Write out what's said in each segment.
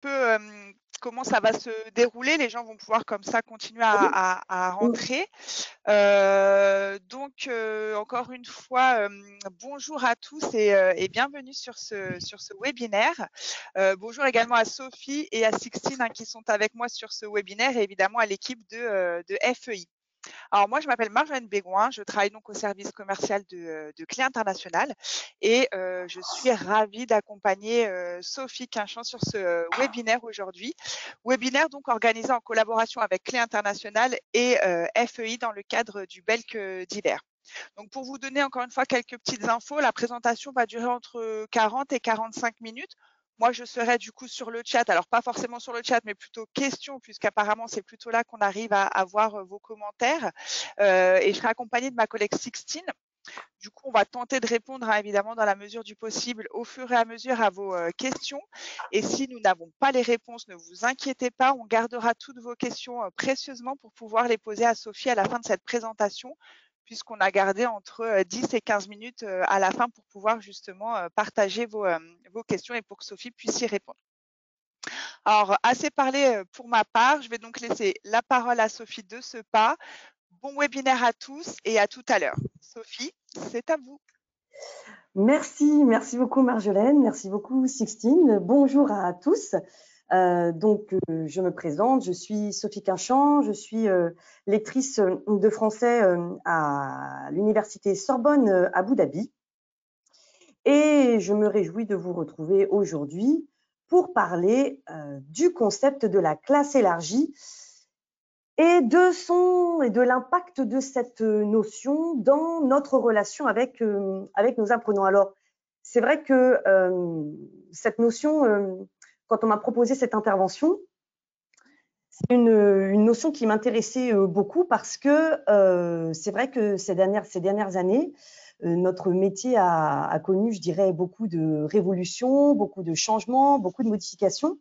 peu comment ça va se dérouler. Les gens vont pouvoir comme ça continuer à Oui. rentrer. Encore une fois, bonjour à tous et bienvenue sur ce webinaire. Bonjour également à Sophie et à Sixtine qui sont avec moi sur ce webinaire et évidemment à l'équipe de FEI. Alors moi, je m'appelle Marjolaine Bégoin, je travaille donc au service commercial de Clé International et je suis ravie d'accompagner Sophie Quinchamp sur ce webinaire aujourd'hui. Webinaire donc organisé en collaboration avec Clé International et FEI dans le cadre du Belk d'hiver. Donc pour vous donner encore une fois quelques petites infos, la présentation va durer entre 40 et 45 minutes. Moi, je serai du coup sur le chat, alors pas forcément sur le chat, mais plutôt questions, puisqu'apparemment, c'est plutôt là qu'on arrive à voir vos commentaires. Et je serai accompagnée de ma collègue Sixtine. Du coup, on va tenter de répondre, évidemment, dans la mesure du possible, au fur et à mesure à vos questions. Et si nous n'avons pas les réponses, ne vous inquiétez pas, on gardera toutes vos questions précieusement pour pouvoir les poser à Sophie à la fin de cette présentation, puisqu'on a gardé entre 10 et 15 minutes à la fin pour pouvoir justement partager vos questions et pour que Sophie puisse y répondre. Alors, assez parlé pour ma part. Je vais donc laisser la parole à Sophie de ce pas. Bon webinaire à tous et à tout à l'heure. Sophie, c'est à vous. Merci beaucoup Marjolaine, merci beaucoup Sixtine. Bonjour à tous. Je me présente, je suis Sophie Quinchamp, je suis lectrice de français à l'université Sorbonne à Abu Dhabi. Et je me réjouis de vous retrouver aujourd'hui pour parler du concept de la classe élargie et de l'impact de cette notion dans notre relation avec nos apprenants. Alors, c'est vrai que cette notion, quand on m'a proposé cette intervention, c'est une notion qui m'intéressait beaucoup parce que c'est vrai que ces dernières années, notre métier a connu, je dirais, beaucoup de révolutions, beaucoup de changements, beaucoup de modifications.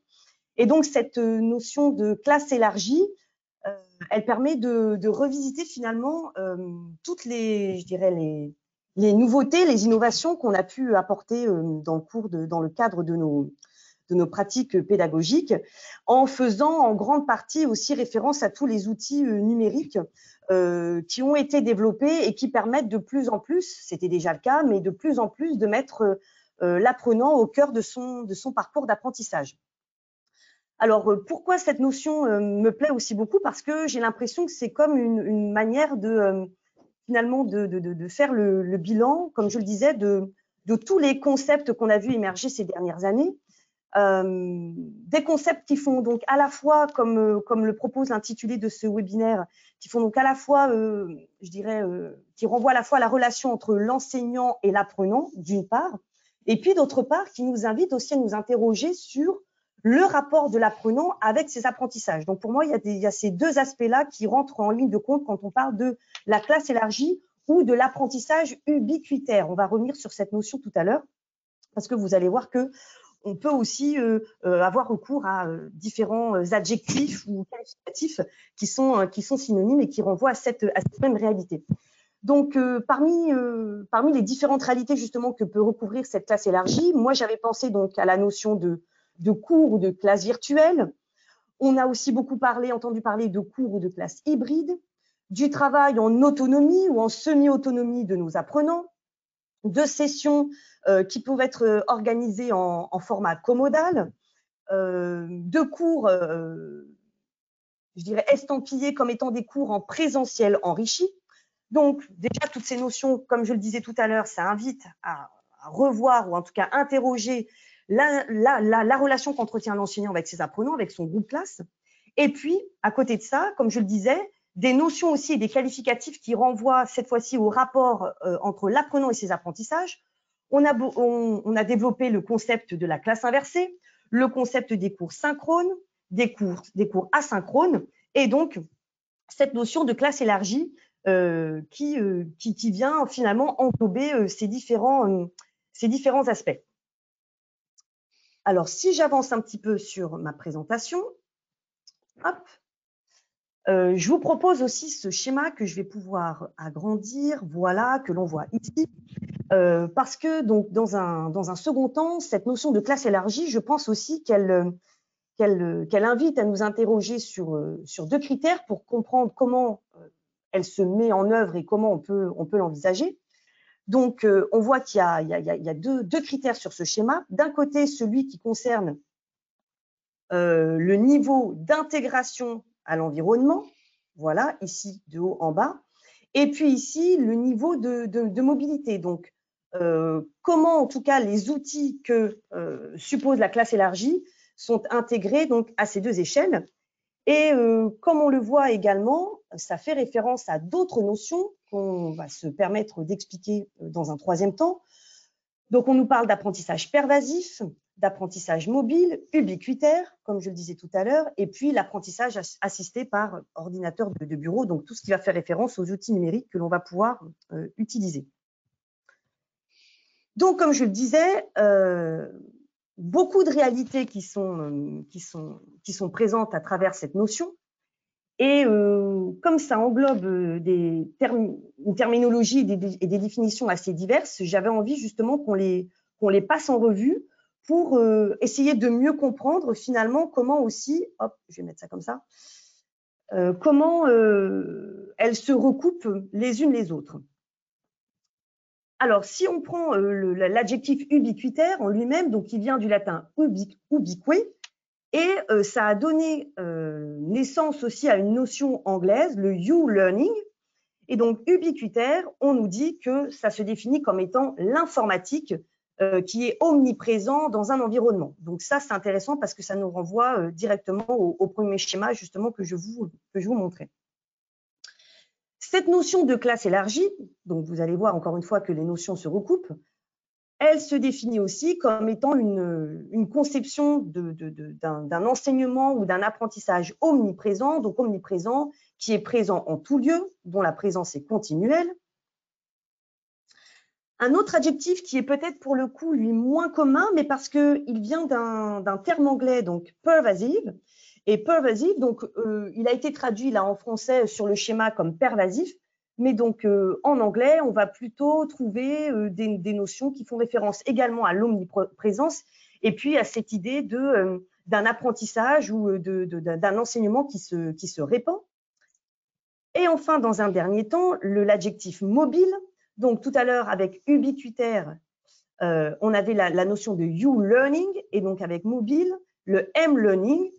Et donc, cette notion de classe élargie, elle permet de revisiter finalement toutes je dirais les nouveautés, les innovations qu'on a pu apporter dans le cadre de nos pratiques pédagogiques, en faisant en grande partie aussi référence à tous les outils numériques qui ont été développés et qui permettent de plus en plus, c'était déjà le cas, mais de plus en plus de mettre l'apprenant au cœur de son parcours d'apprentissage. Alors, pourquoi cette notion me plaît aussi beaucoup? Parce que j'ai l'impression que c'est comme une manière finalement de faire le bilan, comme je le disais, de tous les concepts qu'on a vu émerger ces dernières années. Des concepts qui font donc à la fois, comme le propose l'intitulé de ce webinaire, qui font donc à la fois, je dirais, qui renvoient à la fois à la relation entre l'enseignant et l'apprenant, d'une part, et puis d'autre part, qui nous invitent aussi à nous interroger sur le rapport de l'apprenant avec ses apprentissages. Donc pour moi, il y a ces deux aspects-là qui rentrent en ligne de compte quand on parle de la classe élargie ou de l'apprentissage ubiquitaire. On va revenir sur cette notion tout à l'heure, parce que vous allez voir que on peut aussi avoir recours à différents adjectifs ou qualificatifs qui sont synonymes et qui renvoient à cette même réalité. Donc, parmi les différentes réalités justement que peut recouvrir cette classe élargie, moi j'avais pensé donc à la notion de cours ou de classe virtuelle. On a aussi beaucoup entendu parler de cours ou de classe hybride, du travail en autonomie ou en semi-autonomie de nos apprenants, de sessions qui peuvent être organisées en format commodal, de cours, je dirais, estampillés comme étant des cours en présentiel enrichi. Donc, déjà, toutes ces notions, comme je le disais tout à l'heure, ça invite à revoir ou en tout cas interroger la relation qu'entretient l'enseignant avec ses apprenants, avec son groupe classe. Et puis, à côté de ça, comme je le disais, des notions aussi et des qualificatifs qui renvoient cette fois-ci au rapport entre l'apprenant et ses apprentissages. On a développé le concept de la classe inversée, le concept des cours synchrones, des cours asynchrones, et donc cette notion de classe élargie qui vient finalement englober ces différents aspects. Alors, si j'avance un petit peu sur ma présentation, hop, je vous propose aussi ce schéma que je vais pouvoir agrandir, voilà, que l'on voit ici, parce que donc dans un second temps, cette notion de classe élargie, je pense aussi qu'elle qu'elle invite à nous interroger sur 2 critères pour comprendre comment elle se met en œuvre et comment on peut l'envisager. Donc, on voit qu'il y a deux critères sur ce schéma. D'un côté, celui qui concerne le niveau d'intégration à l'environnement, voilà, ici de haut en bas, et puis ici le niveau de mobilité. Donc, comment en tout cas les outils que suppose la classe élargie sont intégrés donc à ces 2 échelles. Et comme on le voit également, ça fait référence à d'autres notions qu'on va se permettre d'expliquer dans un 3e temps. Donc, on nous parle d'apprentissage pervasif, d'apprentissage mobile, ubiquitaire, comme je le disais tout à l'heure, et puis l'apprentissage assisté par ordinateur de bureau, donc tout ce qui va faire référence aux outils numériques que l'on va pouvoir utiliser. Donc, comme je le disais, beaucoup de réalités qui sont présentes à travers cette notion. Et comme ça englobe une terminologie et des définitions assez diverses, j'avais envie justement qu'on les passe en revue pour essayer de mieux comprendre finalement comment aussi, hop, je vais mettre ça comme ça, comment elles se recoupent les unes les autres. Alors, si on prend l'adjectif ubiquitaire en lui-même, donc qui vient du latin ubique, et ça a donné naissance aussi à une notion anglaise, le U-learning. Et donc, ubiquitaire, on nous dit que ça se définit comme étant l'informatique qui est omniprésent dans un environnement. Donc ça, c'est intéressant parce que ça nous renvoie directement au premier schéma justement que je vous montrais. Cette notion de classe élargie, donc vous allez voir encore une fois que les notions se recoupent, elle se définit aussi comme étant une conception d'un enseignement ou d'un apprentissage omniprésent, donc omniprésent, qui est présent en tout lieu, dont la présence est continuelle. Un autre adjectif qui est peut-être pour le coup, lui, moins commun, mais parce qu'il vient d'un terme anglais, donc pervasive. Et pervasive, donc, il a été traduit là en français sur le schéma comme pervasif, mais donc en anglais, on va plutôt trouver des notions qui font référence également à l'omniprésence et puis à cette idée d'un apprentissage ou d'un enseignement qui se répand. Et enfin, dans un dernier temps, l'adjectif mobile. Donc tout à l'heure, avec ubiquitaire, on avait la notion de U-learning et donc avec mobile, le M-learning,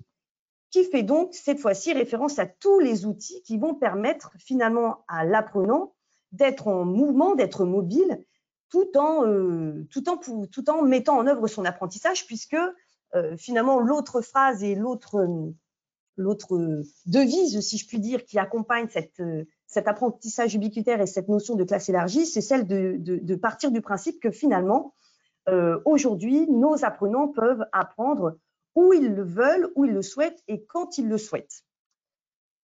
qui fait donc cette fois-ci référence à tous les outils qui vont permettre finalement à l'apprenant d'être en mouvement, d'être mobile, tout en mettant en œuvre son apprentissage, puisque finalement l'autre phrase et l'autre devise, si je puis dire, qui accompagne cet apprentissage ubiquitaire et cette notion de classe élargie, c'est celle de partir du principe que finalement, aujourd'hui, nos apprenants peuvent apprendre où ils le veulent, où ils le souhaitent et quand ils le souhaitent.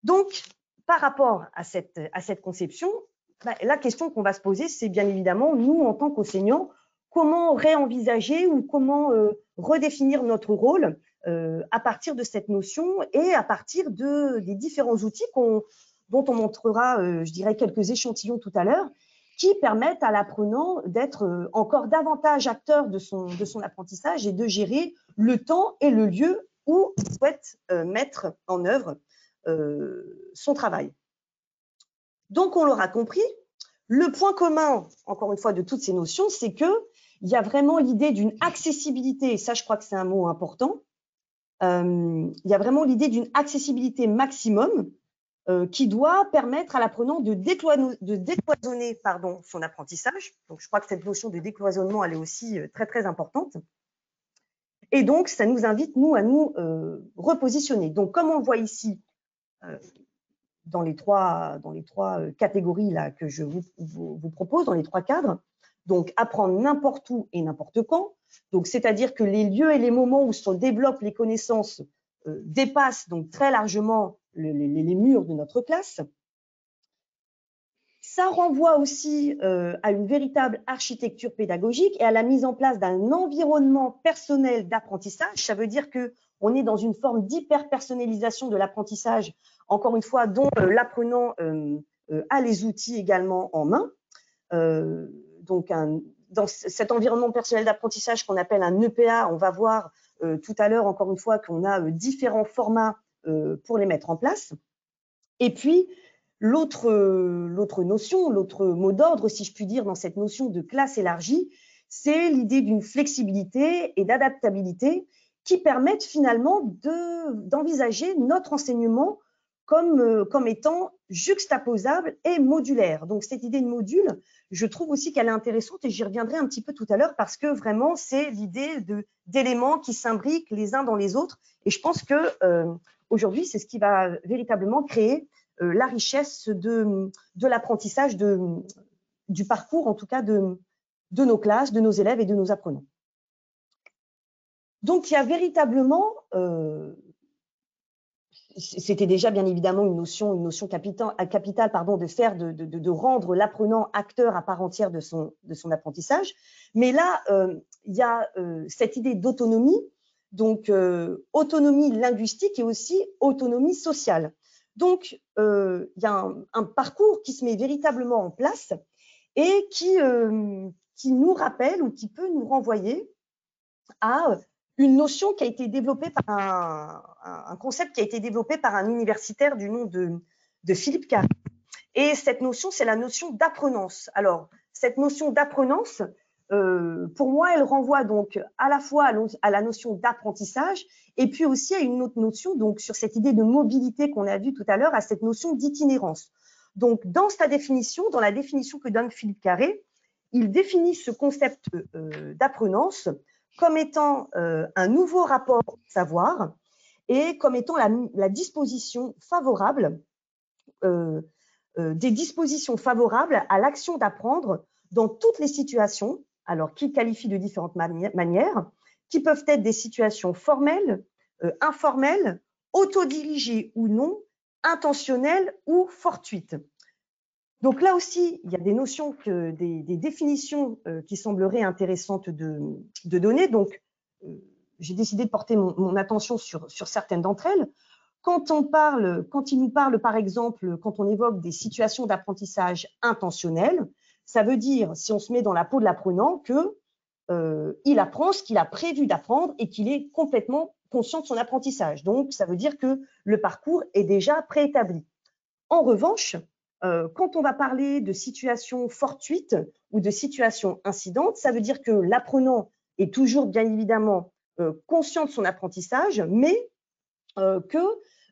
Donc, par rapport à cette conception, la question qu'on va se poser, c'est bien évidemment, nous, en tant qu'enseignants, comment réenvisager ou comment redéfinir notre rôle à partir de cette notion et à partir des différents outils dont on montrera, je dirais, quelques échantillons tout à l'heure, qui permettent à l'apprenant d'être encore davantage acteur de son apprentissage et de gérer le temps et le lieu où il souhaite mettre en œuvre son travail. Donc, on l'aura compris, le point commun, encore une fois, de toutes ces notions, c'est qu'il y a vraiment l'idée d'une accessibilité, et ça, je crois que c'est un mot important, il y a vraiment l'idée d'une accessibilité maximum qui doit permettre à l'apprenant de décloisonner son apprentissage. Donc, je crois que cette notion de décloisonnement, elle est aussi très, très importante. Et donc, ça nous invite, nous, à nous repositionner. Donc, comme on le voit ici, dans les trois catégories là, que je vous propose, dans les 3 cadres, donc apprendre n'importe où et n'importe quand. Donc, c'est-à-dire que les lieux et les moments où se développent les connaissances dépassent donc très largement les murs de notre classe. Ça renvoie aussi à une véritable architecture pédagogique et à la mise en place d'un environnement personnel d'apprentissage. Ça veut dire qu'on est dans une forme d'hyper-personnalisation de l'apprentissage, encore une fois, dont l'apprenant a les outils également en main. Donc, dans cet environnement personnel d'apprentissage qu'on appelle un EPA, on va voir tout à l'heure, encore une fois, qu'on a différents formats pour les mettre en place. Et puis, l'autre notion, l'autre mot d'ordre, si je puis dire, dans cette notion de classe élargie, c'est l'idée d'une flexibilité et d'adaptabilité qui permettent finalement d'envisager notre enseignement comme étant juxtaposable et modulaire. Donc, cette idée de module, je trouve aussi qu'elle est intéressante et j'y reviendrai un petit peu tout à l'heure parce que vraiment, c'est l'idée d'éléments qui s'imbriquent les uns dans les autres. Et je pense que aujourd'hui, c'est ce qui va véritablement créer la richesse de l'apprentissage du parcours, en tout cas de nos classes, de nos élèves et de nos apprenants. Donc, il y a véritablement, c'était déjà bien évidemment une notion capitale pardon, de rendre l'apprenant acteur à part entière de son apprentissage. Mais là, il y a cette idée d'autonomie, donc autonomie linguistique et aussi autonomie sociale. Donc, il y a un parcours qui se met véritablement en place et qui nous rappelle ou qui peut nous renvoyer à une notion qui a été développée par un concept qui a été développé par un universitaire du nom de Philippe Carré. Et cette notion, c'est la notion d'apprenance. Alors, cette notion d'apprenance, pour moi, elle renvoie donc à la fois à la notion d'apprentissage et puis aussi à une autre notion, donc sur cette idée de mobilité qu'on a vue tout à l'heure, à cette notion d'itinérance. Donc, dans sa définition, dans la définition que donne Philippe Carré, il définit ce concept d'apprenance comme étant un nouveau rapport au savoir et comme étant la disposition favorable, des dispositions favorables à l'action d'apprendre dans toutes les situations, alors qu'il qualifie de différentes manières, qui peuvent être des situations formelles, informelles, autodirigées ou non, intentionnelles ou fortuites. Donc là aussi, il y a des notions, des définitions qui sembleraient intéressantes de donner. Donc, j'ai décidé de porter mon attention sur certaines d'entre elles. Quand il nous parle, par exemple, quand on évoque des situations d'apprentissage intentionnel, ça veut dire, si on se met dans la peau de l'apprenant, qu'il apprend ce qu'il a prévu d'apprendre et qu'il est complètement conscient de son apprentissage. Donc, ça veut dire que le parcours est déjà préétabli. En revanche, quand on va parler de situations fortuites ou de situations incidentes, ça veut dire que l'apprenant est toujours bien évidemment conscient de son apprentissage, mais que,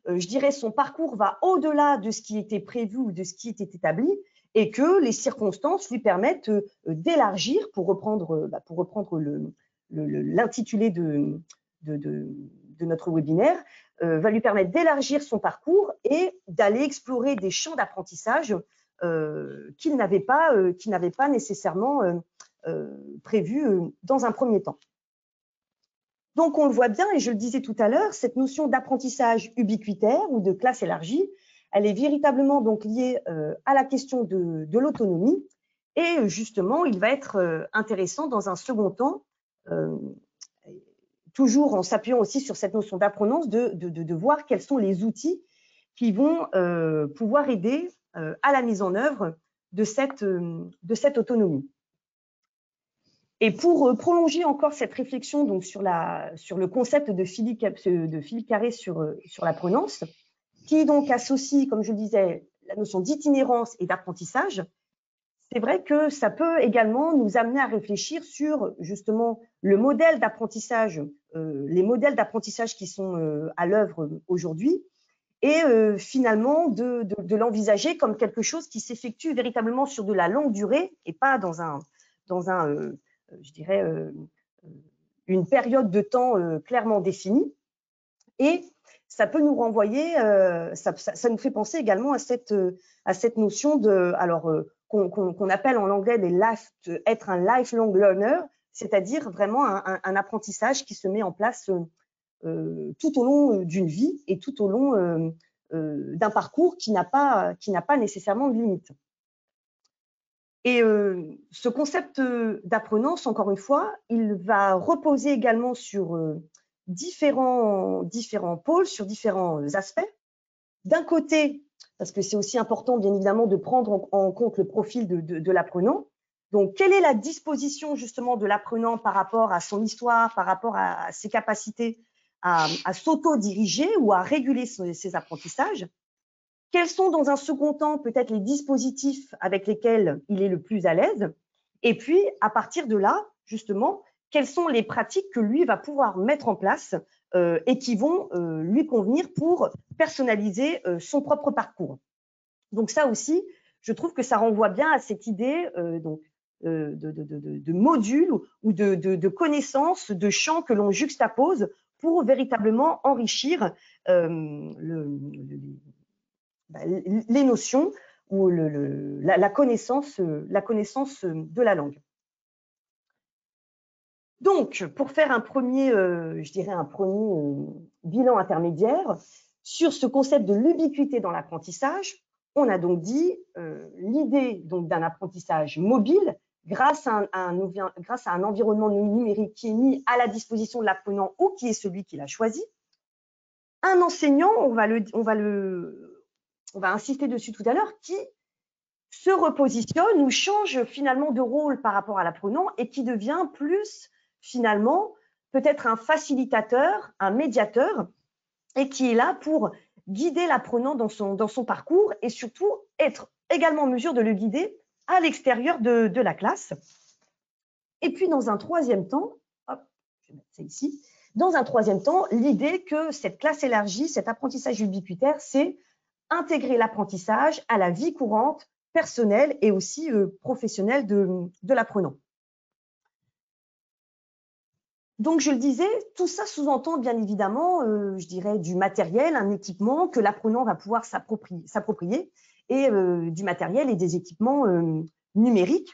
je dirais, son parcours va au-delà de ce qui était prévu ou de ce qui était établi et que les circonstances lui permettent d'élargir, pour reprendre l'intitulé de notre webinaire, va lui permettre d'élargir son parcours et d'aller explorer des champs d'apprentissage qu'il n'avait pas nécessairement prévus dans un premier temps. Donc, on le voit bien, et je le disais tout à l'heure, cette notion d'apprentissage ubiquitaire ou de classe élargie, elle est véritablement donc liée à la question de l'autonomie. Et justement, il va être intéressant dans un second temps, toujours en s'appuyant aussi sur cette notion d'apprenance, de voir quels sont les outils qui vont pouvoir aider à la mise en œuvre de cette autonomie. Et pour prolonger encore cette réflexion donc sur le concept de Philippe Carré sur l'apprenance, qui donc associe, comme je le disais, la notion d'itinérance et d'apprentissage, c'est vrai que ça peut également nous amener à réfléchir sur justement le modèle d'apprentissage, les modèles d'apprentissage qui sont à l'œuvre aujourd'hui, et finalement de l'envisager comme quelque chose qui s'effectue véritablement sur de la longue durée et pas dans je dirais, une période de temps clairement définie. Et ça peut nous renvoyer, ça nous fait penser également à cette notion qu'on appelle en anglais être un lifelong learner, c'est-à-dire vraiment un apprentissage qui se met en place tout au long d'une vie et tout au long d'un parcours qui n'a pas nécessairement de limite. Et ce concept d'apprenance, encore une fois, il va reposer également sur différents pôles, sur différents aspects. D'un côté, parce que c'est aussi important, bien évidemment, de prendre en compte le profil de l'apprenant, Donc, quelle est la disposition justement de l'apprenant par rapport à son histoire, par rapport à ses capacités à s'auto-diriger ou à réguler ses apprentissages? Quels sont dans un second temps peut-être les dispositifs avec lesquels il est le plus à l'aise? Et puis, à partir de là, justement, quelles sont les pratiques que lui va pouvoir mettre en place et qui vont lui convenir pour personnaliser son propre parcours? Donc ça aussi, je trouve que ça renvoie bien à cette idée de modules ou de connaissances, de champs que l'on juxtapose pour véritablement enrichir les notions ou la connaissance de la langue. Donc, pour faire un premier, je dirais un premier bilan intermédiaire sur ce concept de l'ubiquité dans l'apprentissage, on a donc dit l'idée d'un apprentissage mobile grâce à un environnement numérique qui est mis à la disposition de l'apprenant ou qui est celui qui l'a choisi. Un enseignant, on va insister dessus tout à l'heure, qui se repositionne ou change finalement de rôle par rapport à l'apprenant et qui devient plus finalement peut-être un facilitateur, un médiateur et qui est là pour guider l'apprenant dans son parcours et surtout être également en mesure de le guider à l'extérieur de la classe. Et puis dans un troisième temps, hop, je vais mettre ça ici, dans un troisième temps, l'idée que cette classe élargie, cet apprentissage ubiquitaire, c'est intégrer l'apprentissage à la vie courante, personnelle et aussi professionnelle de l'apprenant. Donc, je le disais, tout ça sous-entend bien évidemment, je dirais, du matériel, un équipement que l'apprenant va pouvoir s'approprier et du matériel et des équipements numériques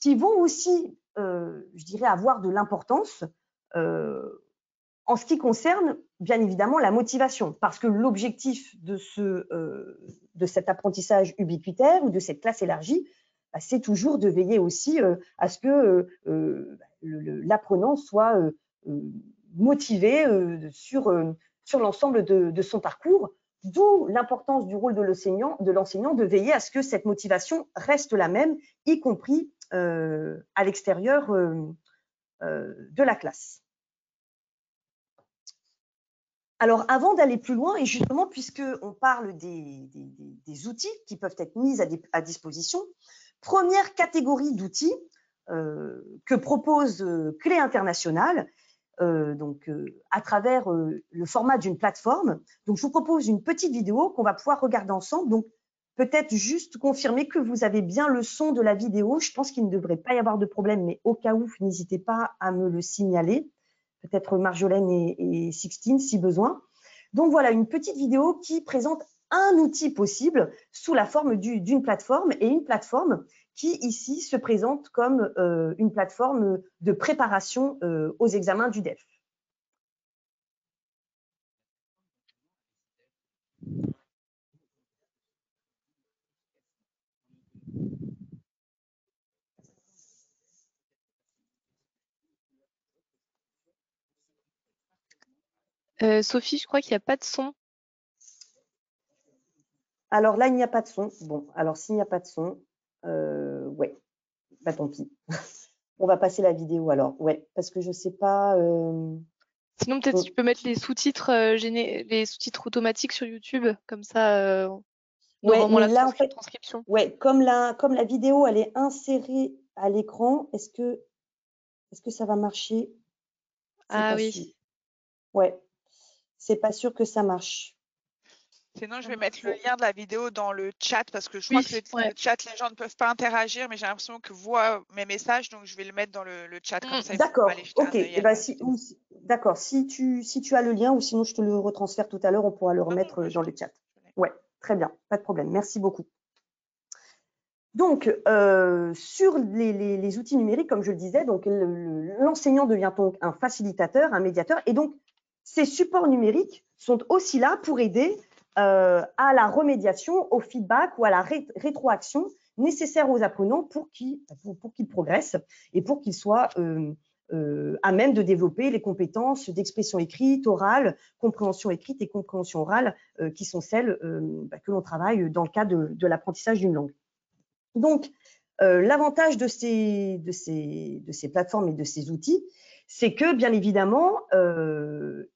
qui vont aussi, je dirais, avoir de l'importance en ce qui concerne, bien évidemment, la motivation, parce que l'objectif de cet apprentissage ubiquitaire ou de cette classe élargie, c'est toujours de veiller aussi à ce que l'apprenant soit motivé sur l'ensemble de son parcours, d'où l'importance du rôle de l'enseignant de veiller à ce que cette motivation reste la même, y compris à l'extérieur de la classe. Alors, avant d'aller plus loin, et justement, puisqu'on parle des outils qui peuvent être mis à disposition, première catégorie d'outils que propose Clé Internationale, à travers le format d'une plateforme. Donc, je vous propose une petite vidéo qu'on va pouvoir regarder ensemble. Donc, peut-être juste confirmer que vous avez bien le son de la vidéo. Je pense qu'il ne devrait pas y avoir de problème, mais au cas où, n'hésitez pas à me le signaler. Peut-être Marjolaine et Sixtine si besoin. Donc voilà, une petite vidéo qui présente un outil possible sous la forme d'une plateforme et une plateforme qui ici se présente comme une plateforme de préparation aux examens du DEF. Sophie, je crois qu'il n'y a pas de son. Alors là, il n'y a pas de son. Bon, alors s'il n'y a pas de son, ouais, bah tant pis. On va passer la vidéo alors, ouais, parce que je ne sais pas. Sinon, peut-être tu peux mettre les sous-titres les sous-titres automatiques sur YouTube, comme ça, on aura au moins la là, en fait, transcription. Ouais, comme la vidéo, elle est insérée à l'écran, est-ce que ça va marcher? Ah oui. Sûr. Ouais, c'est pas sûr que ça marche. Sinon, je vais mettre le lien de la vidéo dans le chat parce que je crois que le chat, les gens ne peuvent pas interagir, mais j'ai l'impression que voient mes messages, donc je vais le mettre dans le chat comme ça. D'accord, ok. D'accord, si tu as le lien ou sinon je te le retransfère tout à l'heure, on pourra le remettre dans le chat. Ouais, très bien, pas de problème. Merci beaucoup. Donc, sur les outils numériques, comme je le disais, donc l'enseignant devient donc un facilitateur, un médiateur, et donc ces supports numériques sont aussi là pour aider à la remédiation, au feedback ou à la rétroaction nécessaire aux apprenants pour qu'ils progressent et pour qu'ils soient à même de développer les compétences d'expression écrite, orale, compréhension écrite et compréhension orale qui sont celles que l'on travaille dans le cadre de l'apprentissage d'une langue. Donc, L'avantage de ces plateformes et de ces outils, c'est que, bien évidemment,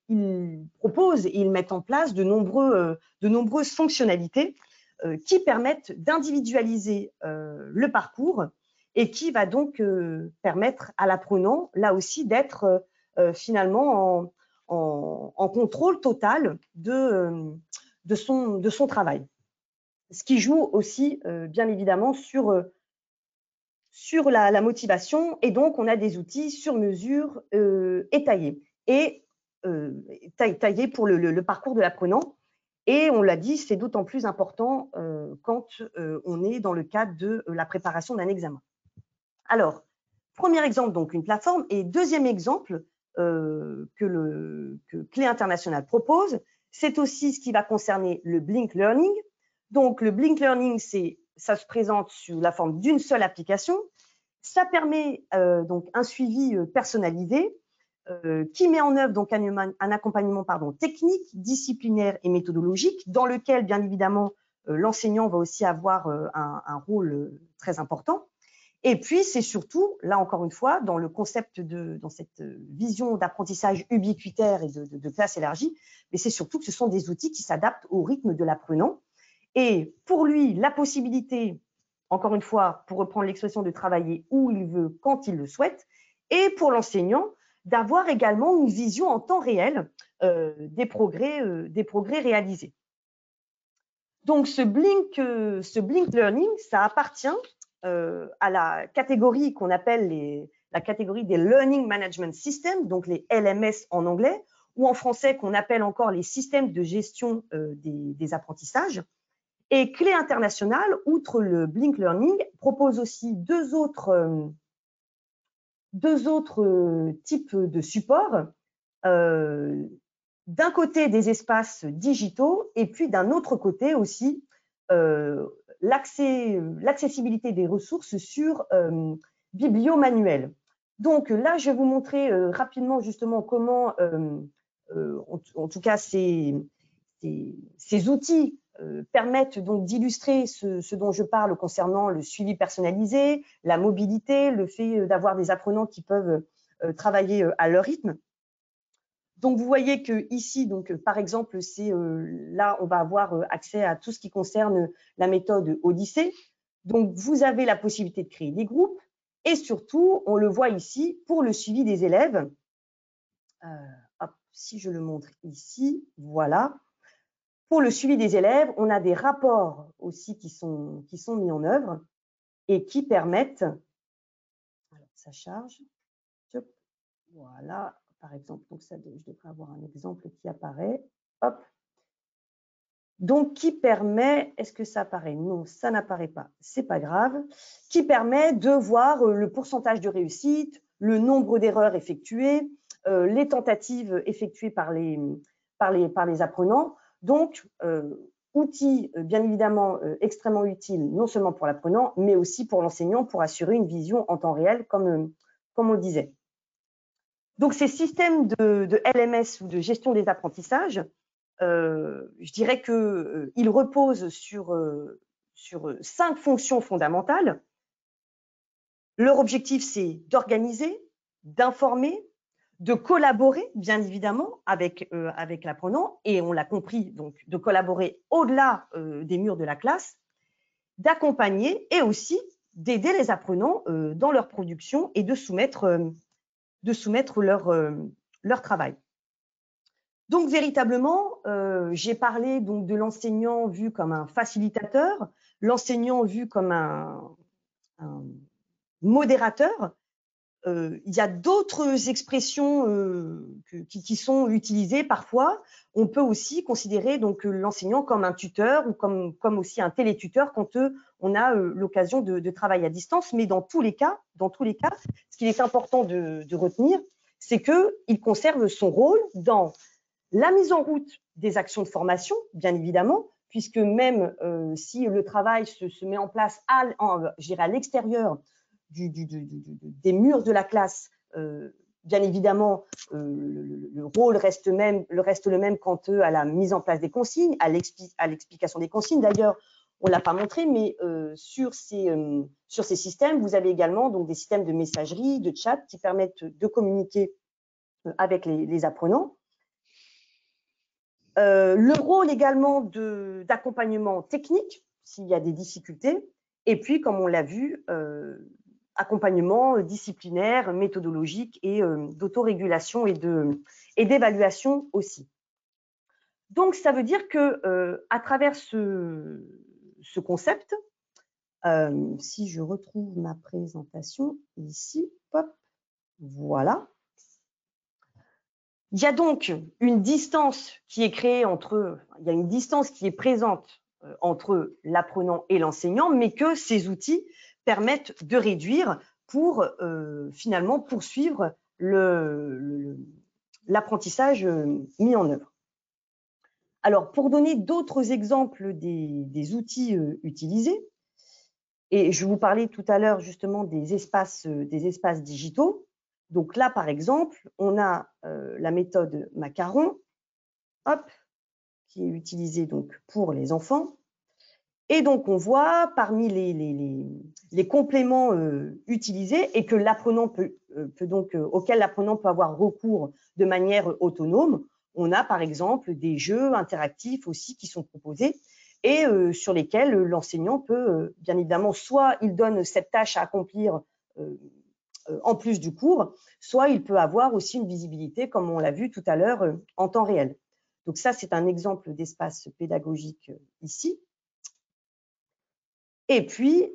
ils proposent et ils mettent en place de nombreuses fonctionnalités qui permettent d'individualiser le parcours et qui va donc permettre à l'apprenant, là aussi, d'être finalement en contrôle total de son travail. Ce qui joue aussi, bien évidemment, sur la motivation, et donc on a des outils sur mesure et taillés pour le parcours de l'apprenant. Et on l'a dit, c'est d'autant plus important quand on est dans le cadre de la préparation d'un examen. Alors, premier exemple, donc une plateforme, et deuxième exemple que Clé International propose, c'est aussi ce qui va concerner le Blink Learning. Donc, le Blink Learning, ça se présente sous la forme d'une seule application. Ça permet donc un suivi personnalisé qui met en œuvre donc un accompagnement technique, disciplinaire et méthodologique, dans lequel, bien évidemment, l'enseignant va aussi avoir un rôle très important. Et puis, c'est surtout, là encore une fois, dans le concept dans cette vision d'apprentissage ubiquitaire et de classe élargie, mais c'est surtout que ce sont des outils qui s'adaptent au rythme de l'apprenant. Et pour lui, la possibilité, encore une fois, pour reprendre l'expression, de travailler où il veut, quand il le souhaite, et pour l'enseignant, d'avoir également une vision en temps réel des progrès réalisés. Donc, ce Blink Learning, ça appartient à la catégorie qu'on appelle la catégorie des Learning Management Systems, donc les LMS en anglais, ou en français qu'on appelle encore les systèmes de gestion des apprentissages. Et Clé International, outre le Blink Learning, propose aussi deux autres types de supports. D'un côté, des espaces digitaux, et puis d'un autre côté aussi, l'accessibilité des ressources sur bibliomanuel. Donc là, je vais vous montrer rapidement justement comment, en tout cas, ces outils permettent donc d'illustrer ce dont je parle concernant le suivi personnalisé, la mobilité, le fait d'avoir des apprenants qui peuvent travailler à leur rythme. Donc, vous voyez que ici, donc, par exemple, là, on va avoir accès à tout ce qui concerne la méthode Odyssée. Donc, vous avez la possibilité de créer des groupes et surtout, on le voit ici, pour le suivi des élèves. Hop, si je le montre ici, voilà. Pour le suivi des élèves, on a des rapports aussi qui sont mis en œuvre et qui permettent… Alors, ça charge. Voilà. Par exemple, donc ça, je devrais avoir un exemple qui apparaît. Hop. Donc, qui permet, est-ce que ça apparaît? Non, ça n'apparaît pas, c'est pas grave. Qui permet de voir le pourcentage de réussite, le nombre d'erreurs effectuées, les tentatives effectuées par les apprenants. Donc, outil bien évidemment extrêmement utile, non seulement pour l'apprenant, mais aussi pour l'enseignant, pour assurer une vision en temps réel, comme on le disait. Donc, ces systèmes de LMS ou de gestion des apprentissages, je dirais qu'ils reposent sur 5 fonctions fondamentales. Leur objectif, c'est d'organiser, d'informer, de collaborer, bien évidemment, avec l'apprenant, et on l'a compris, donc de collaborer au-delà des murs de la classe, d'accompagner et aussi d'aider les apprenants dans leur production et de soumettre leur travail. Donc, véritablement, j'ai parlé donc de l'enseignant vu comme un facilitateur, l'enseignant vu comme un modérateur. Il y a d'autres expressions qui sont utilisées parfois. On peut aussi considérer donc l'enseignant comme un tuteur ou comme aussi un télétuteur quand on a l'occasion de travailler à distance. Mais dans tous les cas, ce qu'il est important de retenir, c'est qu'il conserve son rôle dans la mise en route des actions de formation, bien évidemment, puisque même si le travail se met en place à l'extérieur des murs de la classe, bien évidemment, le rôle reste le même quant à la mise en place des consignes, à l'explication des consignes. D'ailleurs, on ne l'a pas montré, mais sur ces systèmes, vous avez également donc, des systèmes de messagerie, de chat qui permettent de communiquer avec les apprenants. Le rôle également d'accompagnement technique, s'il y a des difficultés, et puis, comme on l'a vu, accompagnement disciplinaire, méthodologique et d'autorégulation et d'évaluation aussi. Donc, ça veut dire que à travers ce concept, si je retrouve ma présentation ici, hop, voilà. Il y a donc une distance qui est créée il y a une distance qui est présente entre l'apprenant et l'enseignant, mais que ces outils permettent de réduire pour finalement poursuivre l'apprentissage mis en œuvre. Alors, pour donner d'autres exemples des outils utilisés, et je vous parlais tout à l'heure justement des espaces digitaux. Donc là, par exemple, on a la méthode Macaron, hop, qui est utilisée donc pour les enfants. Et donc, on voit parmi les compléments utilisés et que l'apprenant auquel l'apprenant peut avoir recours de manière autonome, on a par exemple des jeux interactifs aussi qui sont proposés et sur lesquels l'enseignant peut, bien évidemment, soit il donne cette tâche à accomplir en plus du cours, soit il peut avoir aussi une visibilité, comme on l'a vu tout à l'heure, en temps réel. Donc ça, c'est un exemple d'espace pédagogique ici. Et puis,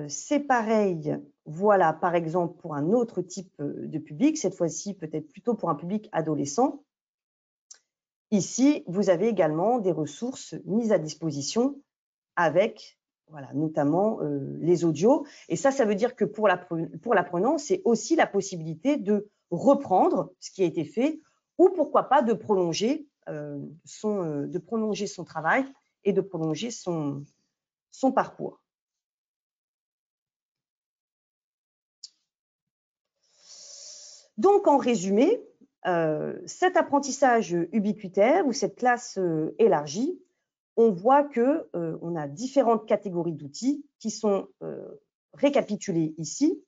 c'est pareil, voilà, par exemple, pour un autre type de public, cette fois-ci peut-être plutôt pour un public adolescent. Ici, vous avez également des ressources mises à disposition avec, voilà, notamment les audios. Et ça veut dire que pour l'apprenant, c'est aussi la possibilité de reprendre ce qui a été fait ou pourquoi pas de prolonger son travail et de prolonger son parcours. Donc, en résumé, cet apprentissage ubiquitaire ou cette classe élargie, on voit qu'on a différentes catégories d'outils qui sont récapitulées ici.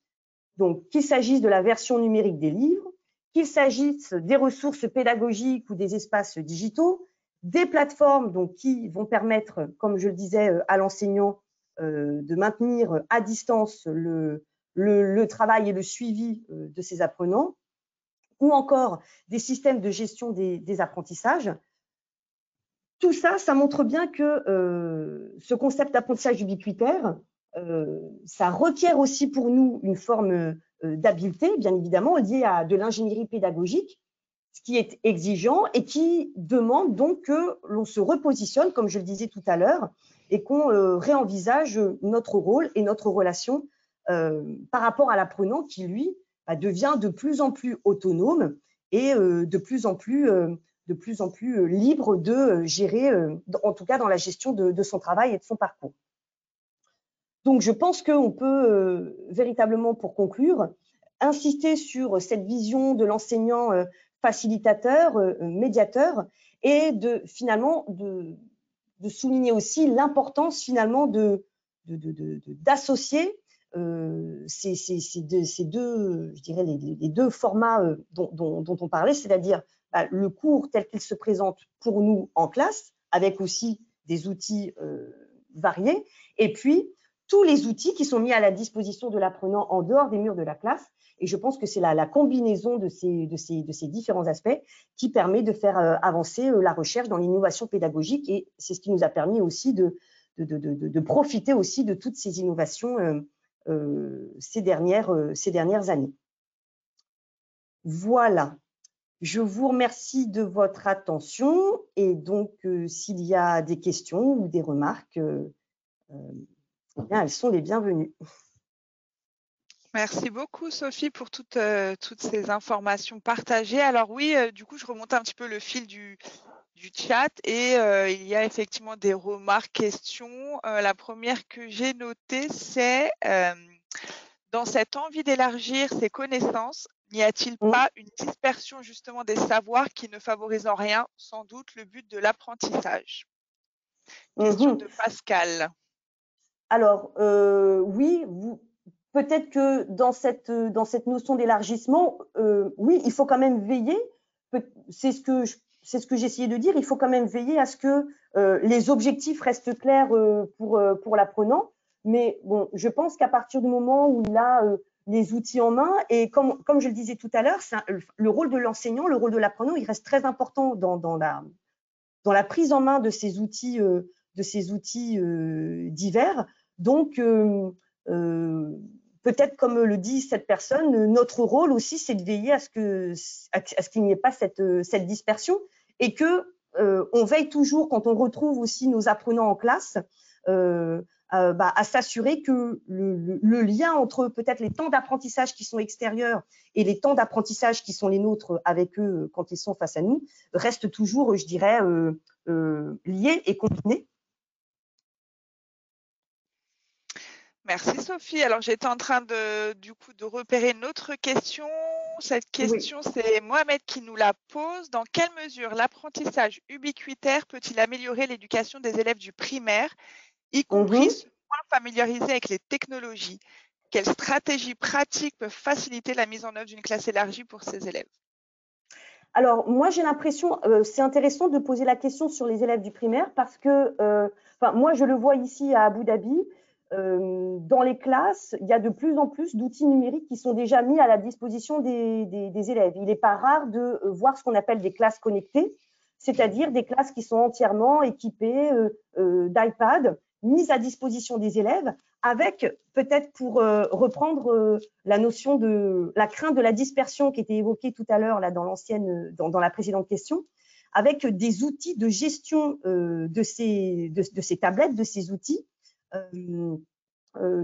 Donc, qu'il s'agisse de la version numérique des livres, qu'il s'agisse des ressources pédagogiques ou des espaces digitaux, des plateformes donc, qui vont permettre, comme je le disais, à l'enseignant de maintenir à distance le travail et le suivi de ses apprenants, ou encore des systèmes de gestion des apprentissages. Tout ça, ça montre bien que ce concept d'apprentissage ubiquitaire, ça requiert aussi pour nous une forme d'habileté, bien évidemment, liée à de l'ingénierie pédagogique, ce qui est exigeant et qui demande donc que l'on se repositionne, comme je le disais tout à l'heure, et qu'on réenvisage notre rôle et notre relation par rapport à l'apprenant qui, lui, devient de plus en plus autonome et de plus en plus libre de gérer, en tout cas dans la gestion de son travail et de son parcours. Donc, je pense qu'on peut véritablement, pour conclure, insister sur cette vision de l'enseignant facilitateur, médiateur, et finalement de souligner aussi l'importance finalement d'associer ces deux, je dirais, les deux formats dont on parlait, c'est-à-dire le cours tel qu'il se présente pour nous en classe, avec aussi des outils variés, et puis tous les outils qui sont mis à la disposition de l'apprenant en dehors des murs de la classe. Et je pense que c'est la combinaison de ces différents aspects qui permet de faire avancer la recherche dans l'innovation pédagogique, et c'est ce qui nous a permis aussi de profiter aussi de toutes ces innovations ces dernières années. Voilà. Je vous remercie de votre attention, et donc s'il y a des questions ou des remarques, bien, elles sont les bienvenues. Merci beaucoup, Sophie, pour toutes ces informations partagées. Alors oui, du coup, je remonte un petit peu le fil du chat et il y a effectivement des remarques, questions. La première que j'ai notée, c'est dans cette envie d'élargir ses connaissances, n'y a-t-il pas une dispersion justement des savoirs qui ne favorise en rien, sans doute, le but de l'apprentissage? Question de Pascal. Alors, oui, peut-être que dans cette notion d'élargissement, oui, il faut quand même veiller, c'est ce que j'essayais de dire, il faut quand même veiller à ce que les objectifs restent clairs pour l'apprenant. Mais bon, je pense qu'à partir du moment où il a les outils en main, et comme je le disais tout à l'heure, le rôle de l'enseignant, le rôle de l'apprenant, il reste très important dans la prise en main de ces outils divers. Donc, peut-être comme le dit cette personne, notre rôle aussi, c'est de veiller à ce qu'il n'y ait pas cette dispersion, et que on veille toujours, quand on retrouve aussi nos apprenants en classe, à s'assurer que le lien entre peut-être les temps d'apprentissage qui sont extérieurs et les temps d'apprentissage qui sont les nôtres avec eux quand ils sont face à nous reste toujours, je dirais, liés et combinés. Merci Sophie. Alors j'étais en train de repérer une autre question. Cette question, oui, c'est Mohamed qui nous la pose. Dans quelle mesure l'apprentissage ubiquitaire peut-il améliorer l'éducation des élèves du primaire, y compris ceux moins familiarisés avec les technologies? Quelles stratégies pratiques peuvent faciliter la mise en œuvre d'une classe élargie pour ces élèves? Alors, moi, j'ai l'impression, c'est intéressant de poser la question sur les élèves du primaire parce que, moi, je le vois ici à Abu Dhabi, dans les classes, il y a de plus en plus d'outils numériques qui sont déjà mis à la disposition des élèves. Il n'est pas rare de voir ce qu'on appelle des classes connectées, c'est-à-dire des classes qui sont entièrement équipées d'iPad, mises à disposition des élèves, avec peut-être, pour reprendre la notion de la crainte de la dispersion qui était évoquée tout à l'heure là dans la précédente question, avec des outils de gestion de ces tablettes, de ces outils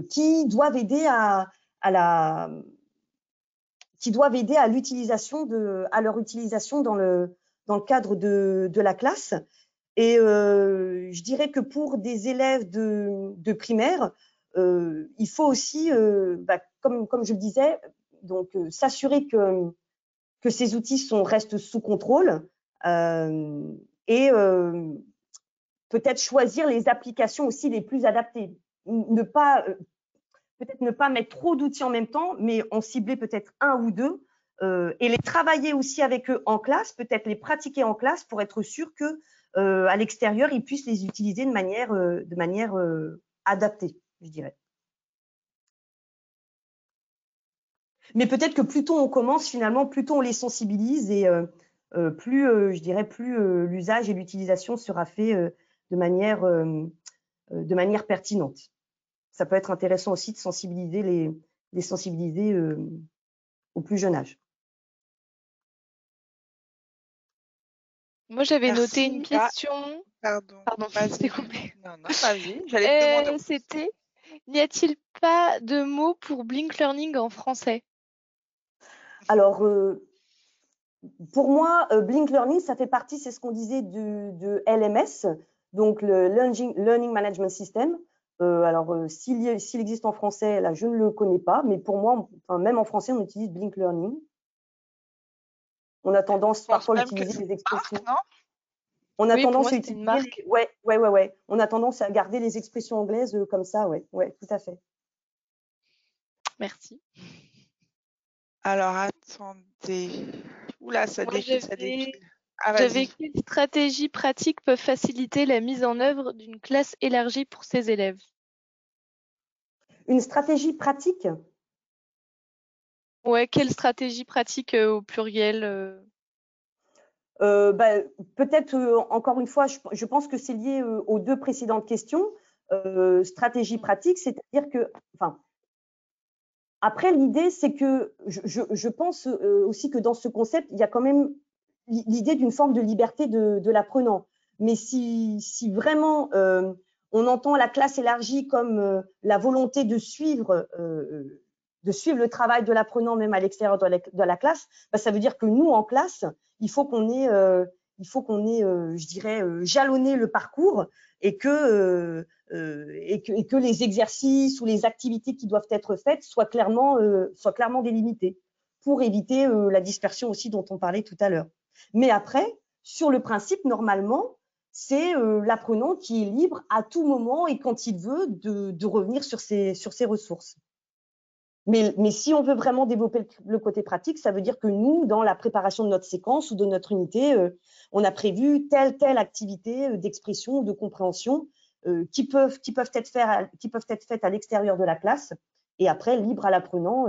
qui doivent aider à l'utilisation à leur utilisation dans le cadre de la classe. Et je dirais que pour des élèves de primaire, il faut aussi, comme je le disais, donc s'assurer que ces outils restent sous contrôle et peut-être choisir les applications aussi les plus adaptées. Peut-être ne pas mettre trop d'outils en même temps, mais en cibler peut-être un ou deux et les travailler aussi avec eux en classe, peut-être les pratiquer en classe pour être sûr que à l'extérieur, ils puissent les utiliser de manière adaptée, je dirais. Mais peut-être que plus tôt on commence, finalement, plus tôt on les sensibilise et plus, je dirais, plus l'usage et l'utilisation sera fait de manière pertinente. Ça peut être intéressant aussi de sensibiliser les sensibiliser au plus jeune âge. Moi, j'avais noté une question. Pardon, je t'ai coupé. Non, vas-y. J'allais te demander. C'était, n'y a-t-il pas de mots pour Blink Learning en français? Alors, pour moi, Blink Learning, ça fait partie, c'est ce qu'on disait de LMS, donc le Learning Management System. Alors, s'il existe en français, là, je ne le connais pas, mais pour moi, même en français, on utilise Blink Learning. On a tendance parfois à utiliser des expressions. Non, on a tendance à utiliser. Ouais. On a tendance à garder les expressions anglaises comme ça, ouais, tout à fait. Merci. Alors, attendez. Oula, ça défile. J'avais quelles stratégies pratiques peuvent faciliter la mise en œuvre d'une classe élargie pour ces élèves? Une stratégie pratique? Ouais, quelle stratégie pratique au pluriel? Peut-être, encore une fois, je pense que c'est lié aux deux précédentes questions. Stratégie pratique, c'est-à-dire que, après, l'idée, c'est que je pense aussi que dans ce concept, il y a quand même l'idée d'une forme de liberté de l'apprenant. Mais si vraiment on entend la classe élargie comme la volonté de suivre le travail de l'apprenant même à l'extérieur de la classe, ça veut dire que nous, en classe, il faut qu'on ait, je dirais, jalonné le parcours et que les exercices ou les activités qui doivent être faites soient clairement délimités pour éviter la dispersion aussi dont on parlait tout à l'heure. Mais après, sur le principe, normalement, c'est l'apprenant qui est libre à tout moment et quand il veut de revenir sur ses ressources. Mais si on veut vraiment développer le côté pratique, ça veut dire que nous, dans la préparation de notre séquence ou de notre unité, on a prévu telle activité d'expression ou de compréhension qui peuvent être faites à l'extérieur de la classe et après, libre à l'apprenant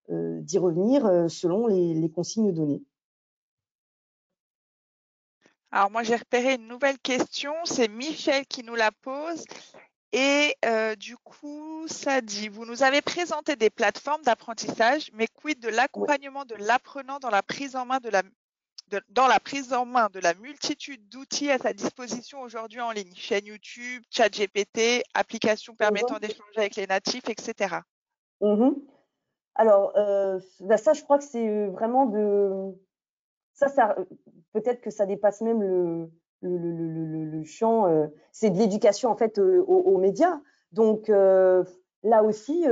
d'y revenir selon les consignes données. Alors moi, j'ai repéré une nouvelle question. C'est Michel qui nous la pose. Et du coup, ça dit, vous nous avez présenté des plateformes d'apprentissage, mais quid de l'accompagnement de l'apprenant dans la prise en main de la multitude d'outils à sa disposition aujourd'hui en ligne, chaîne YouTube, chat GPT, applications permettant d'échanger avec les natifs, etc. Alors, ça, je crois que c'est vraiment ça peut-être que ça dépasse même le champ, c'est de l'éducation en fait aux médias. Donc là aussi,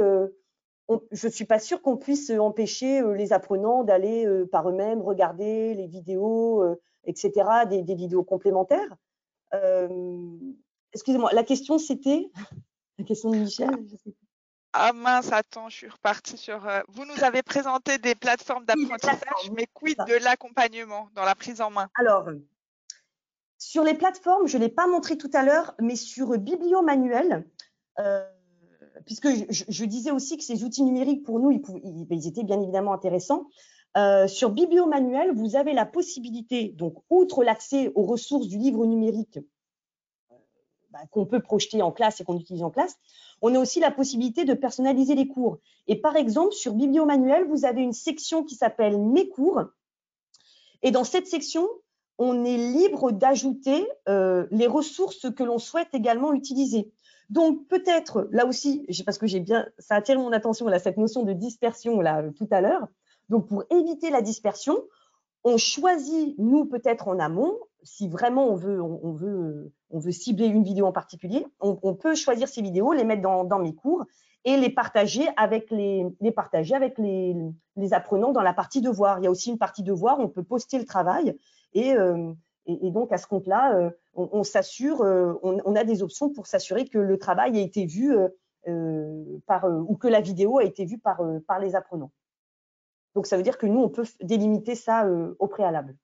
je suis pas sûre qu'on puisse empêcher les apprenants d'aller par eux-mêmes regarder les vidéos, etc., des vidéos complémentaires. Excusez-moi, la question c'était la question de Michel. Je sais pas. Ah mince, attends, je suis repartie sur. Vous nous avez présenté des plateformes d'apprentissage, mais quid de l'accompagnement dans la prise en main? Alors, sur les plateformes, je ne l'ai pas montré tout à l'heure, mais sur Bibliomanuel, puisque je disais aussi que ces outils numériques, pour nous, ils étaient bien évidemment intéressants. Sur Bibliomanuel, vous avez la possibilité, donc outre l'accès aux ressources du livre numérique qu'on peut projeter en classe et qu'on utilise en classe, on a aussi la possibilité de personnaliser les cours. Et par exemple, sur Bibliomanuel, vous avez une section qui s'appelle Mes cours. Et dans cette section, on est libre d'ajouter les ressources que l'on souhaite également utiliser. Donc peut-être, là aussi, parce que ça attire mon attention, là, cette notion de dispersion là, tout à l'heure. Donc pour éviter la dispersion, on choisit, nous peut-être en amont, si vraiment on veut cibler une vidéo en particulier, on peut choisir ces vidéos, les mettre dans mes cours et les partager avec les apprenants dans la partie devoir. Il y a aussi une partie devoir, on peut poster le travail et donc à ce compte-là, on s'assure, on a des options pour s'assurer que le travail a été vu ou que la vidéo a été vue par les apprenants. Donc ça veut dire que nous, on peut délimiter ça au préalable.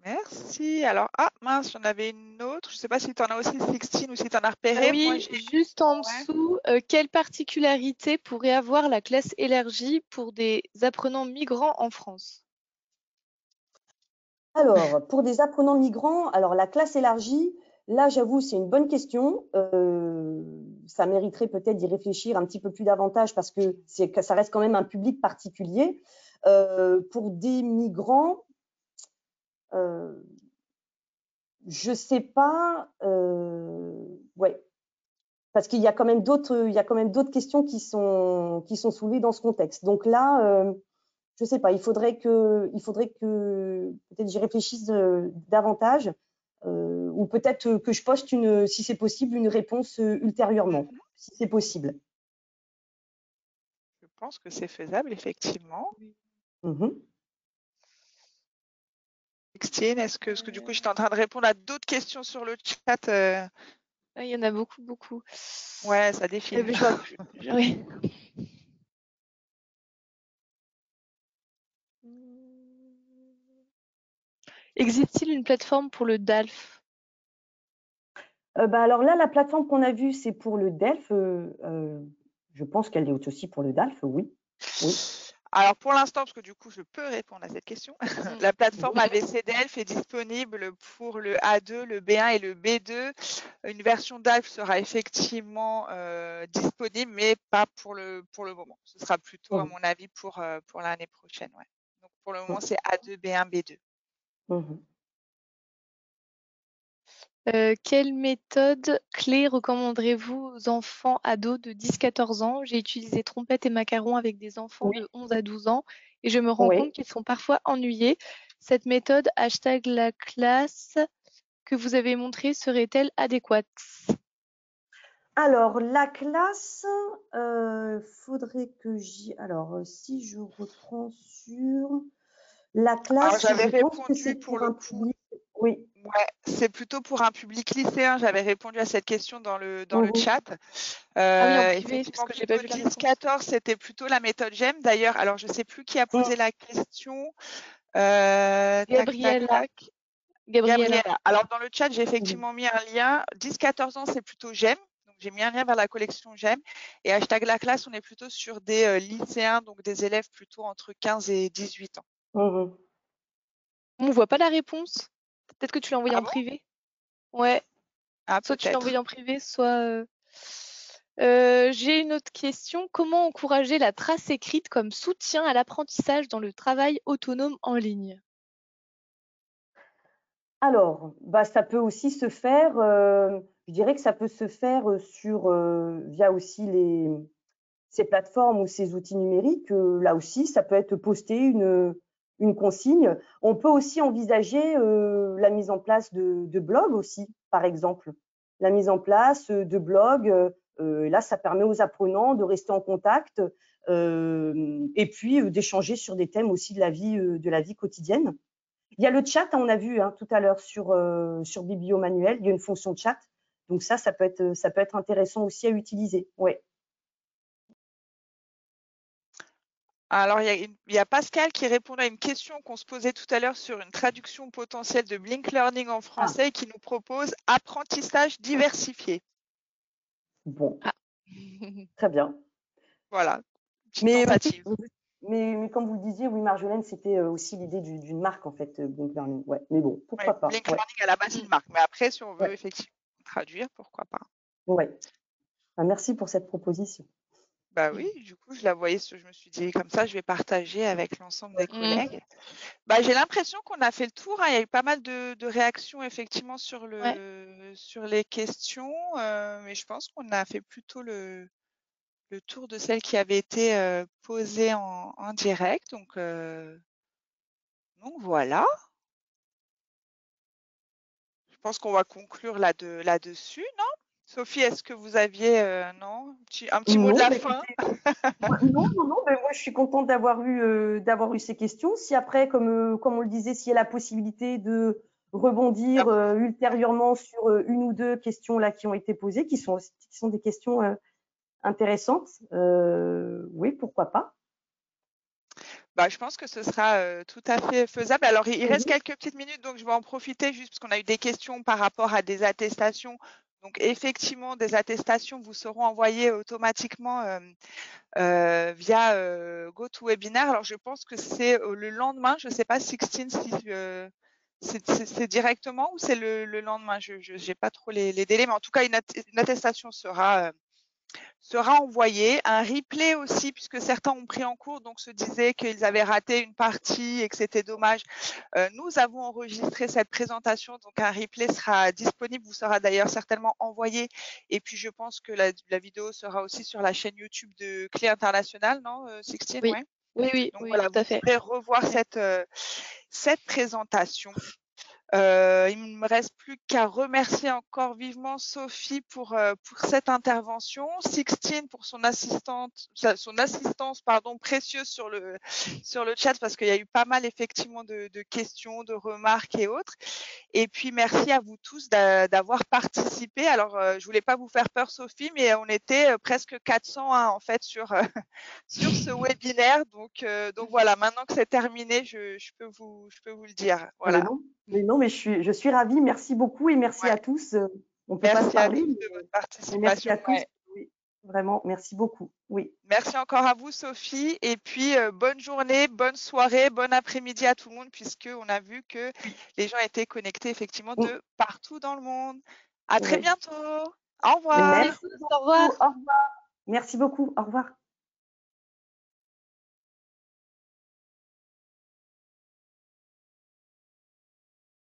Merci. Alors, ah mince, j'en avais une autre. Je ne sais pas si tu en as aussi, Sixtine, ou si tu en as repéré. Oui, Moi, juste en dessous, quelle particularité pourrait avoir la classe élargie pour des apprenants migrants en France? Alors, pour des apprenants migrants, alors la classe élargie, là, j'avoue, c'est une bonne question. Ça mériterait peut-être d'y réfléchir un petit peu plus davantage parce que ça reste quand même un public particulier. Pour des migrants, je sais pas. Ouais, parce qu'il y a quand même d'autres questions qui sont soulevées dans ce contexte. Donc là, je sais pas. Il faudrait que peut-être j'y réfléchisse davantage, ou peut-être que je poste si c'est possible, une réponse ultérieurement, si c'est possible. Je pense que c'est faisable, effectivement. Sixtine, est-ce que du coup, j'étais en train de répondre à d'autres questions sur le chat? Il y en a beaucoup, beaucoup. Ouais, ça défile. Je vois plus. Oui. Existe-t-il une plateforme pour le DALF? Alors là, la plateforme qu'on a vue, c'est pour le DELF. Je pense qu'elle est aussi pour le DALF, oui. Alors pour l'instant, parce que du coup, je peux répondre à cette question, la plateforme ABCDELF est disponible pour le A2, le B1 et le B2. Une version DALF sera effectivement disponible, mais pas pour le moment. Ce sera plutôt, à mon avis, pour l'année prochaine. Ouais. Donc pour le moment, c'est A2, B1, B2. Quelle méthode clé recommanderez-vous aux enfants ados de 10-14 ans? J'ai utilisé Trompette et Macaron avec des enfants de 11 à 12 ans et je me rends compte qu'ils sont parfois ennuyés. Cette méthode #la classe que vous avez montrée serait-elle adéquate? Alors, la classe, faudrait que alors, si je reprends sur La Alors, classe, j'avais je pense que répondu c'est pour pour le un coup. public. Oui. Ouais, c'est plutôt pour un public lycéen. J'avais répondu à cette question dans le Mhm. chat. Ah oui, en privé, parce Effectivement, que j'ai pas plutôt vu la réponse. 10-14, c'était plutôt la méthode GEM. D'ailleurs, alors je sais plus qui a posé la question. Tac, Gabriella. tac, tac. Gabriella. Gabriella. Alors, dans le chat, j'ai effectivement mis un lien. 10-14 ans, c'est plutôt GEM. Donc, j'ai mis un lien vers la collection GEM. Et hashtag la classe, on est plutôt sur des lycéens, donc des élèves plutôt entre 15 et 18 ans. Mhm. On voit pas la réponse. Peut-être que tu l'as envoyé Ah en bon? privé. Ouais. Ah, Soit tu l'as peut-être. envoyé en privé, soit. J'ai une autre question. Comment encourager la trace écrite comme soutien à l'apprentissage dans le travail autonome en ligne? Alors, bah, ça peut aussi se faire, je dirais que ça peut se faire via aussi ces plateformes ou ces outils numériques. Là aussi, ça peut être posté une consigne. On peut aussi envisager la mise en place de blogs aussi, par exemple. La mise en place de blogs. Là, ça permet aux apprenants de rester en contact et puis d'échanger sur des thèmes aussi de la vie quotidienne. Il y a le chat, on a vu tout à l'heure sur Biblio Manuel, il y a une fonction chat. Donc ça peut être intéressant aussi à utiliser. Ouais. Alors, il y a Pascal qui répond à une question qu'on se posait tout à l'heure sur une traduction potentielle de Blink Learning en français et qui nous propose apprentissage diversifié. Bon, Ah. très bien. Voilà, petite Mais, tentative. mais comme vous le disiez, oui, Marjolaine, c'était aussi l'idée d'une marque, en fait, Blink Learning. Ouais. Mais bon, pourquoi pas. Blink Ouais. Learning à la base, c'est une marque. Mais après, si on veut Ouais. effectivement traduire, pourquoi pas. Ouais. Ah, merci pour cette proposition. Bah oui, du coup, je la voyais, je me suis dit comme ça, je vais partager avec l'ensemble des Mm. collègues. Bah, j'ai l'impression qu'on a fait le tour, hein. Il y a eu pas mal de réactions effectivement sur les questions, mais je pense qu'on a fait plutôt le tour de celles qui avaient été posées en direct. Donc voilà. Je pense qu'on va conclure là-dessus, non? Sophie, est-ce que vous aviez non, un petit mot de Non, la mais fin? non, mais moi je suis contente d'avoir eu ces questions. Si après, comme on le disait, s'il y a la possibilité de rebondir ultérieurement sur une ou deux questions là qui ont été posées, qui sont des questions intéressantes, oui, pourquoi pas. Bah, je pense que ce sera tout à fait faisable. Alors, il reste Mhm. quelques petites minutes, donc je vais en profiter juste parce qu'on a eu des questions par rapport à des attestations. Donc, effectivement, des attestations vous seront envoyées automatiquement via GoToWebinar. Alors, je pense que c'est le lendemain. Je ne sais pas, Sixtine, si c'est directement ou c'est le lendemain. Je n'ai pas trop les délais, mais en tout cas, une attestation sera envoyé. Un replay aussi, puisque certains ont pris en cours, donc se disaient qu'ils avaient raté une partie et que c'était dommage. Nous avons enregistré cette présentation, donc un replay sera disponible, vous sera d'ailleurs certainement envoyé. Et puis, je pense que la vidéo sera aussi sur la chaîne YouTube de Clé International, non, Sixtine? Oui. Ouais. Oui, Donc oui, voilà, tout vous à fait. pourrez revoir cette présentation. Il ne me reste plus qu'à remercier encore vivement Sophie pour cette intervention, Sixtine pour son assistance précieuse sur le chat parce qu'il y a eu pas mal effectivement de questions, de remarques et autres. Et puis merci à vous tous d'avoir participé. Alors je voulais pas vous faire peur Sophie, mais on était presque 400 en fait sur ce webinaire. Donc voilà, maintenant que c'est terminé, je peux vous le dire. Voilà. Mais non, mais je suis ravie. Merci beaucoup et merci Ouais. à tous. On ne peut pas se Merci à parler, tous de votre mais merci participation. à tous. Ouais. Oui, vraiment, merci beaucoup. Oui. Merci encore à vous, Sophie. Et puis, bonne journée, bonne soirée, bon après-midi à tout le monde, puisqu'on a vu que les gens étaient connectés effectivement de partout dans le monde. À très Oui. bientôt. Au revoir. Merci beaucoup. Au revoir. Merci beaucoup. Au revoir.